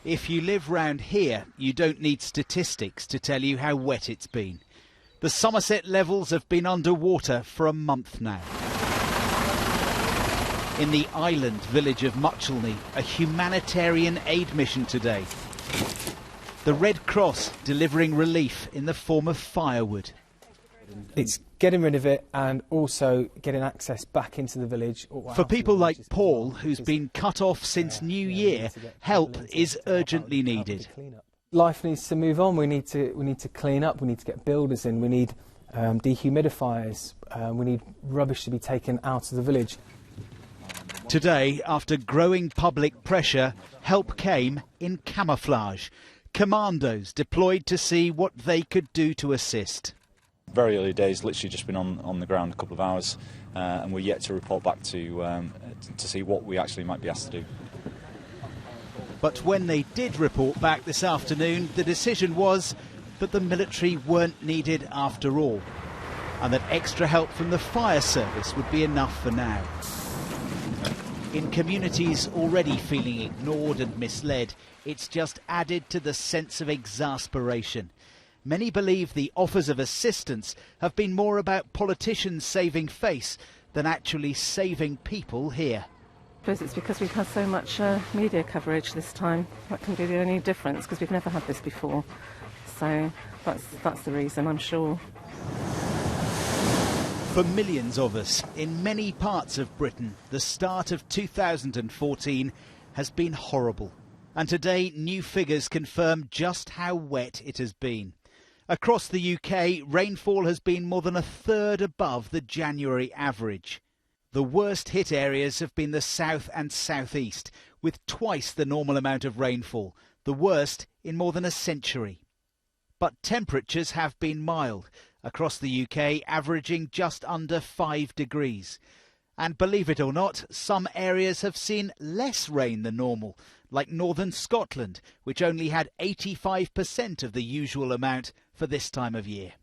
If you live round here, you don't need statistics to tell you how wet it's been. The Somerset levels have been underwater for a month now. In the island village of Muchelney, a humanitarian aid mission today. The Red Cross delivering relief in the form of firewood. It's getting rid of it and also getting access back into the village. For people like Paul, who's been cut off since New Year, help is urgently needed. Life needs to move on. We need to clean up. We need to get builders in. We need dehumidifiers. We need rubbish to be taken out of the village. Today, after growing public pressure, help came in camouflage. Commandos deployed to see what they could do to assist. Very early days, literally just been on the ground a couple of hours, and we're yet to report back to see what we actually might be asked to do. But when they did report back this afternoon, the decision was that the military weren't needed after all, and that extra help from the fire service would be enough for now. In communities already feeling ignored and misled, it's just added to the sense of exasperation. Many believe the offers of assistance have been more about politicians saving face than actually saving people here. I suppose it's because we've had so much media coverage this time. That can be the only difference, because we've never had this before. So that's the reason, I'm sure. For millions of us, in many parts of Britain, the start of 2014 has been horrible. And today, new figures confirm just how wet it has been. Across the UK, rainfall has been more than a third above the January average. The worst hit areas have been the south and southeast, with twice the normal amount of rainfall, the worst in more than a century. But temperatures have been mild, across the UK averaging just under 5 degrees. And believe it or not, some areas have seen less rain than normal, like northern Scotland, which only had 85% of the usual amount for this time of year.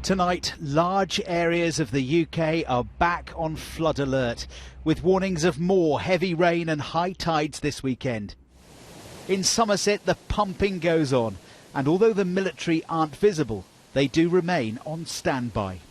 Tonight, large areas of the UK are back on flood alert, with warnings of more heavy rain and high tides this weekend. In Somerset, the pumping goes on, and although the military aren't visible, they do remain on standby.